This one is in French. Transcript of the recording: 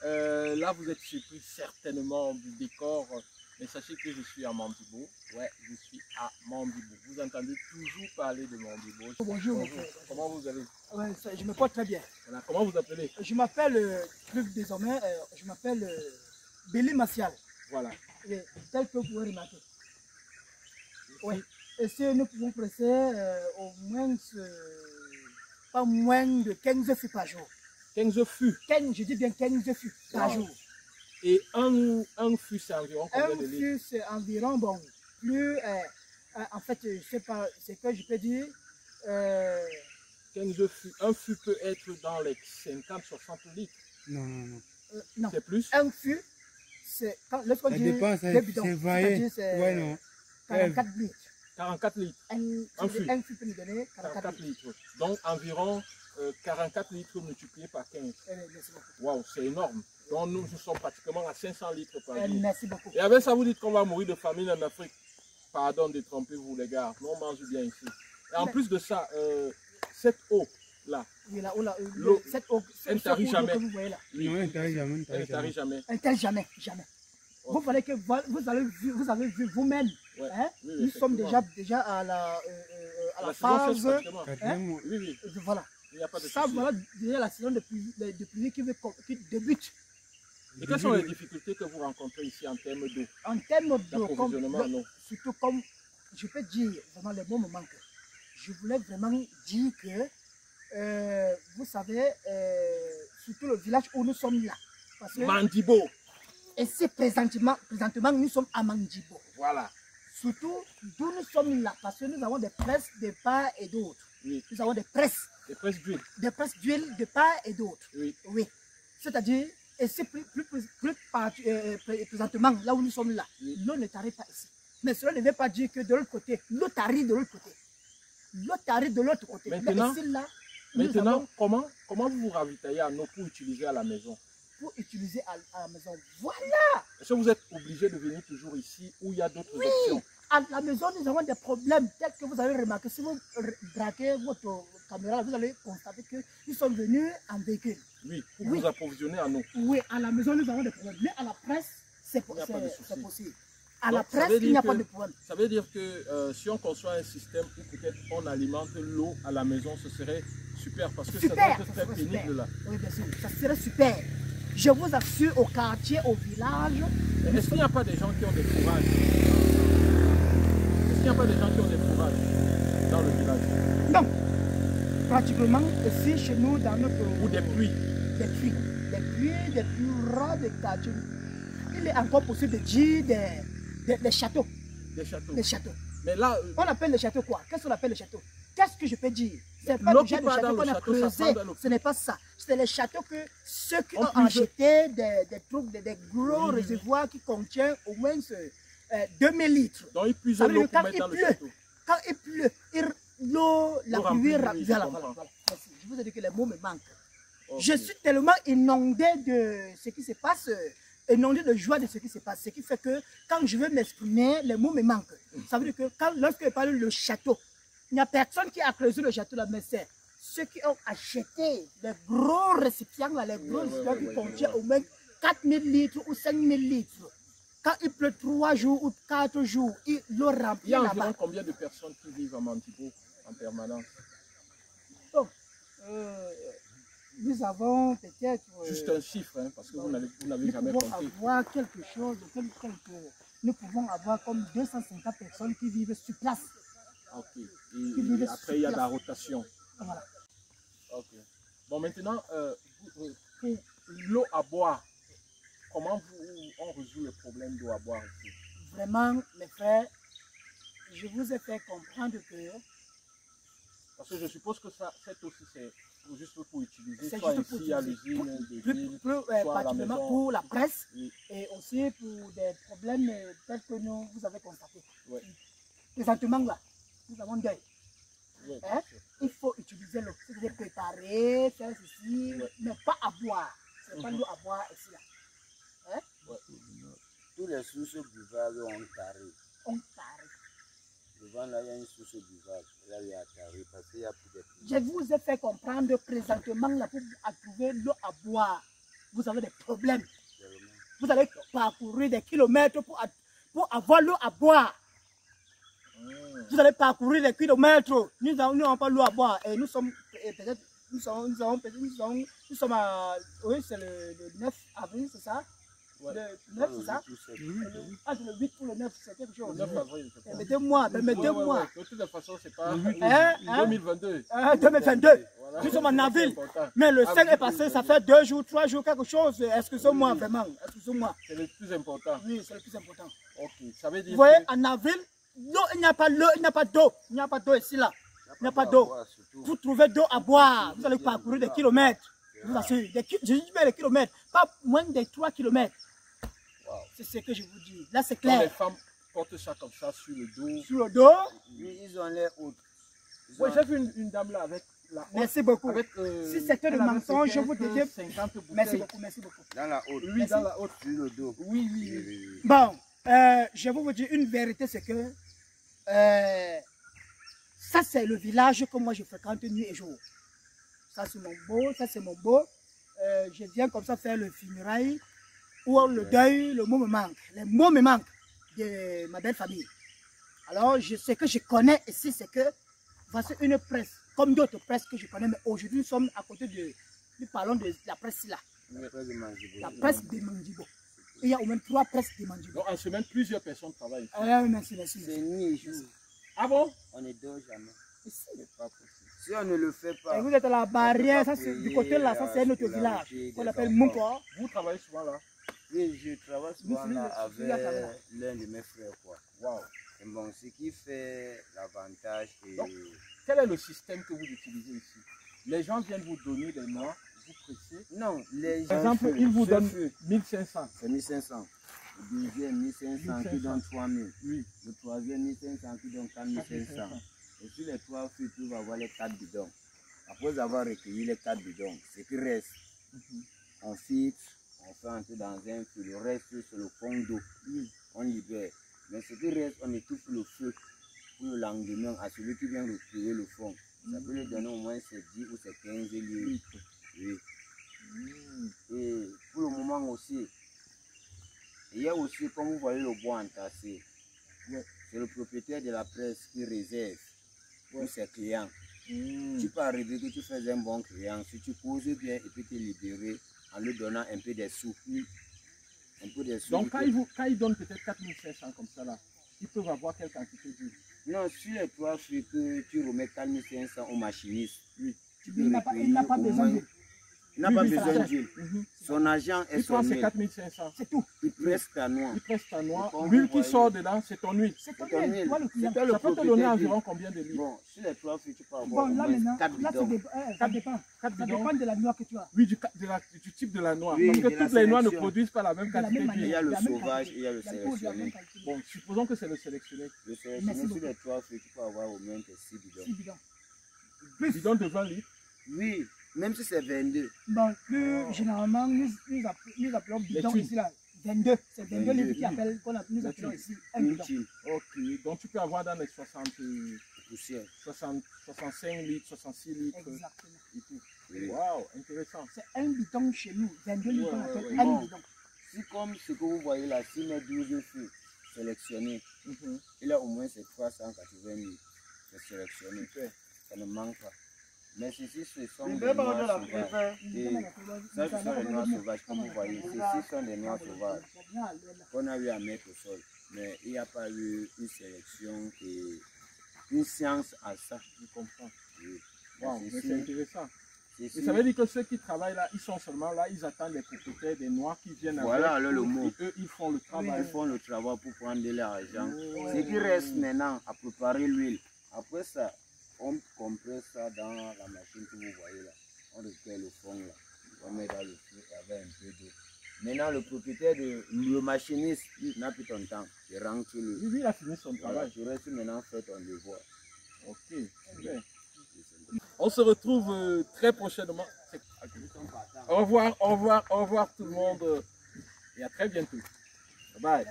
Là, vous êtes surpris certainement du décor, mais sachez que je suis à Mandibo. Ouais, je suis à Mandibo. Vous entendez toujours parler de Mandibo. Bonjour, mon Bonjour. frère. Comment vous allez? Ouais, je me porte très bien. Voilà. Comment vous appelez? Je m'appelle, désormais, je m'appelle Béli Martial. Voilà. Et tel que vous pouvez remarquer. Ici. Ouais. Et si nous pouvons presser au moins, pas moins de 15 fûts par jour. 15 fûts. 15, je dis bien 15 fûts par jour. Et un fût, c'est environ combien de litres? Un fût, c'est environ, bon, plus, en fait, je ne sais pas, c'est que je peux dire. 15 fûts. Un fût peut être dans les 50-60 litres. Non. Non. C'est plus? Un fût, c'est lorsqu'on dit deux bidons, c'est ouais, non. 44 litres. 44 litres. Un fût peut nous donner 44 litres. Donc environ 44 litres multipliés par 15. Merci beaucoup. Waouh, c'est énorme. Donc nous sommes pratiquement à 500 litres par jour. Merci beaucoup. Et avec ça, vous dites qu'on va mourir de famine en Afrique. Pardon de tromper vous les gars. Nous on mange bien ici. Et en plus de ça, cette eau là. Oui, là, cette eau, elle ne tarit jamais. Que vous voyez là. Non, elle ne tarit jamais. Elle ne tarit jamais. Elle ne tarit jamais. Okay. Vous voyez que vous avez vu vous-même. Ouais. Hein? Oui, nous sommes déjà à la phase. Hein? Oui. Voilà. Il n'y a pas de ça, voilà déjà la saison de pluie qui débute. Et quelles sont les difficultés que vous rencontrez ici en termes d'eau? En termes d'eau, surtout comme je peux dire, vraiment les mots me manquent. Je voulais vraiment dire que, vous savez, surtout le village où nous sommes là. Parce que, Mandibo. Et c'est présentement, nous sommes à Mandibo. Voilà. Surtout d'où nous sommes là, parce que nous avons des presses de part et d'autre. Oui. Nous avons des presses. Des presses d'huile. Des presses d'huile de part et d'autre. Oui. C'est-à-dire, et c'est plus présentement, là où nous sommes là, l'eau ne tarit pas ici. Mais cela ne veut pas dire que de l'autre côté, l'eau tarit de l'autre côté. L'eau tarit de l'autre côté. Maintenant, mais ici, là, comment vous vous ravitaillez en eau pour utiliser à la maison? Pour utiliser à la maison. Voilà! Est-ce que vous êtes obligé de venir toujours ici ou il y a d'autres options? À la maison, nous avons des problèmes tels que vous avez remarqué. Si vous braquez votre caméra, vous allez constater que nous sommes venus en véhicule. Oui, pour vous approvisionner en eau. Oui, à la maison, nous avons des problèmes. Mais à la presse, c'est possible. À la Donc, presse, il n'y a pas de problème. Ça veut dire que si on conçoit un système où peut-être on alimente l'eau à la maison, ce serait super parce que ça doit être très pénible là. Oui, bien sûr, ça serait super. Je vous assure, au quartier, au village. Est-ce qu'il n'y a pas des gens qui ont des fourrages? Est-ce qu'il n'y a pas des gens qui ont des fourrages dans le village? Non. Pratiquement, ici, chez nous, dans notre... Ou des puits? Des puits rares des quartiers. Il est encore possible de dire des châteaux. Des châteaux. Des châteaux. Mais là... On appelle les châteaux quoi? Qu'est-ce qu'on appelle les châteaux? Qu'est-ce que je peux dire? C'est pas le genre de château qu'on a creusé. Ce n'est pas ça. C'est les châteaux que ceux qui ont acheté des trucs, des gros réservoirs qui contiennent au moins 2000 litres. Donc ils puisent l'eau pour mettre dans le château. Quand il pleut, l'eau, la pluie, voilà. Je vous ai dit que les mots me manquent. Okay. Je suis tellement inondé de ce qui se passe, inondé de joie de ce qui se passe. Ce qui fait que quand je veux m'exprimer, les mots me manquent. Ça veut dire que lorsque je parle du château, il n'y a personne qui a creusé le château là, mais c'est ceux qui ont acheté les gros récipients, là, les gros récipients qui contiennent au moins 4000 litres ou 5000 litres. Quand il pleut 3 jours ou 4 jours, l'eau remplit. Il y a environ combien de personnes qui vivent à Mandibo en permanence? Donc, nous avons peut-être... Juste un chiffre, hein, parce que vous n'avez jamais compté. Nous pouvons avoir quelque chose, nous pouvons avoir comme 250 personnes qui vivent sur place. Ok. Et après, il y a de la rotation. Voilà. Ok. Bon, maintenant, pour l'eau à boire, comment on résout le problème d'eau à boire ici? Vraiment, mes frères, je vous ai fait comprendre que... Parce que je suppose que cette eau-ci, c'est juste pour utiliser, soit ici à l'usine de ville, soit à la maison. Pour la presse, et aussi pour des problèmes tels que vous avez constatés. Ouais. Présentement, là, nous avons deuil. Ouais, hein? Il faut utiliser l'eau, c'est-à-dire préparer, faire ceci, mais pas à boire. Ce n'est pas l'eau à boire ici. Là. Hein? Ouais. Tous les sources buvables ont taré. On taré. Devant là, il y a une source buvable. Là, il y a taré parce qu'il y a plus de pluie. Je vous ai fait comprendre présentement là, pour trouver l'eau à boire. vous avez des problèmes. Vous allez parcourir des kilomètres pour avoir l'eau à boire. Vous allez parcourir des kilomètres. Nous n'avons pas l'eau à boire. Et nous sommes peut-être, nous sommes à, oui, c'est le 9 avril, c'est ça? Ouais. Le 9, c'est ça? Ah, c'est le 8 ou le 9, c'est quelque chose. Le 9 avril, je pense. Permettez-moi, permettez-moi. De toute façon, c'est pas 2022. 2022. Voilà. Nous sommes en avril. Mais le 5 est passé, ça fait 2 jours, 3 jours, quelque chose. Excusez-moi, vraiment. Excusez-moi. C'est le plus important. Oui, c'est le plus important. Ok, ça veut dire. Vous voyez, en avril, l'eau, il n'y a pas l'eau, il n'y a pas d'eau. Il n'y a pas d'eau ici, là. Il n'y a pas d'eau. Vous trouvez d'eau à boire. Vous allez parcourir des kilomètres. Je vous assure. Je dis bien des kilomètres. Pas moins de 3 kilomètres. Wow. C'est ce que je vous dis. Là, c'est clair. Les femmes portent ça comme ça sur le dos. Sur le dos. Oui, ils ont l'air hautes. Oui, j'ai vu une dame là avec la haute. Merci beaucoup. Avec, si c'était le mensonge, je vous disais. 50 bouteilles. Merci beaucoup, merci beaucoup. Dans la haute. Oui, dans la haute. Sur le dos. Oui, oui, oui. Bon, je vais vous dire une vérité, c'est que ça, c'est le village que moi je fréquente nuit et jour. Ça, c'est mon beau, ça, c'est mon beau. Je viens comme ça faire le funérail ou le deuil, le mot me manque. Les mots me manquent de ma belle famille. Alors, ce que je connais ici, c'est que voici une presse, comme d'autres presses que je connais, mais aujourd'hui, nous sommes à côté de, nous parlons de la presse là. La presse de Mandibo. Il y a au moins 3 presses de Mandibo. Donc, en semaine, plusieurs personnes travaillent. Merci, merci. C'est nuit et jour. Ah bon? On ne dort jamais. C'est pas possible. Si on ne le fait pas. Et vous êtes à la barrière, ça c'est du côté là, ça c'est notre village, qu'on appelle Moukwa. Vous travaillez souvent là? Oui, je travaille souvent là avec l'un de mes frères. Wow. Et bon, ce qui fait l'avantage. Donc, quel est le système que vous utilisez ici? Les gens viennent vous donner des noix, vous pressez? Non, les gens. Par exemple, ils vous donnent 1500. C'est 1500. Le deuxième 1500 qui donne 3000. Oui. Le troisième 1500 qui donne 4500. Et sur les 3 fûts, tu vas avoir les 4 bidons. Après avoir recueilli les 4 bidons, ce qui reste, on fixe, on fait entrer dans un feu. Le reste, c'est le fond d'eau. On libère. Mais ce qui reste, on étouffe le feu pour le lendemain à celui qui vient recueillir le fond. Ça peut lui donner au moins 10 ou 15 litres. Oui. Et pour le moment aussi, il y a aussi, comme vous voyez, le bois entassé. C'est le propriétaire de la presse qui réserve pour ses clients. Tu peux arriver que tu fais un bon client, si tu poses bien et puis te libérer en lui donnant un peu des sous. Un peu des sous. Donc quand ils donnent peut-être 4500 comme ça là, ils peuvent avoir quelle quantité d'huile? Non, sur les 3 fruits que tu remets 4500 au machiniste, oui. Il n'a pas besoin d'huile. Il n'a pas besoin d'huile. Son argent est son huile. C'est 4500. C'est tout. Il presse ta noix. Il presse ta noix. L'huile qui sort dedans, c'est ton huile. C'est ton huile. Ça peut te donner environ combien de litres? Bon, sur les 3 fruits, tu peux avoir bon, là, maintenant, 4 là, bidons. Ça dépend. Ça dépend de la noix que tu as. Oui, du type de la noix. Oui, parce que toutes les noix ne produisent pas la même quantité Il d'huile. y a le sauvage et il y a le sélectionné. Bon, supposons que c'est le sélectionné. Le sélectionné, sur les 3 fruits, tu peux avoir au moins 6 bidons. 6 bidons. Plus. Bidon de 20 litres. Oui, même si c'est 22. Bon, plus généralement, nous appelons bidon ici là. 22. C'est 22 litres qu'on nous appelons ici un bidon. Ok, donc tu peux avoir dans les 60, poussières. 65 litres, 66 litres. Exactement. Et tout. Oui. Waouh, intéressant. C'est un bidon chez nous. 22 litres qu'on appelle un bidon. Si comme ce que vous voyez là, si mes 12 fûts sélectionnés, il a au moins ces 380 litres. C'est sélectionné. Ça ne manque pas. Mais ceci, ce sont des noix sauvages. Et ça, ce sont des noix sauvages, comme vous voyez. Ceci sont des noix sauvages qu'on a eu à mettre au sol. Mais il n'y a pas eu une sélection et une science à ça. Je comprends. Oui. Wow, mais c'est intéressant. Et ça veut dire que ceux qui travaillent là, ils sont seulement là, ils attendent les propriétaires des noix qui viennent voilà avec. alors le mot. Et eux, ils font le travail. Ils font le travail pour prendre de l'argent. Ce qui reste maintenant à préparer l'huile. Après ça, on compresse ça dans la machine que vous voyez là. On recueille le fond là. On met dans le feu avec un peu d'eau. Maintenant, le propriétaire, le machiniste, n'a plus ton temps. Il rentre le. Oui, il a fini son travail. Tu restes maintenant faire ton devoir. Ok, super. On se retrouve très prochainement. Au revoir tout le monde et à très bientôt. Bye bye.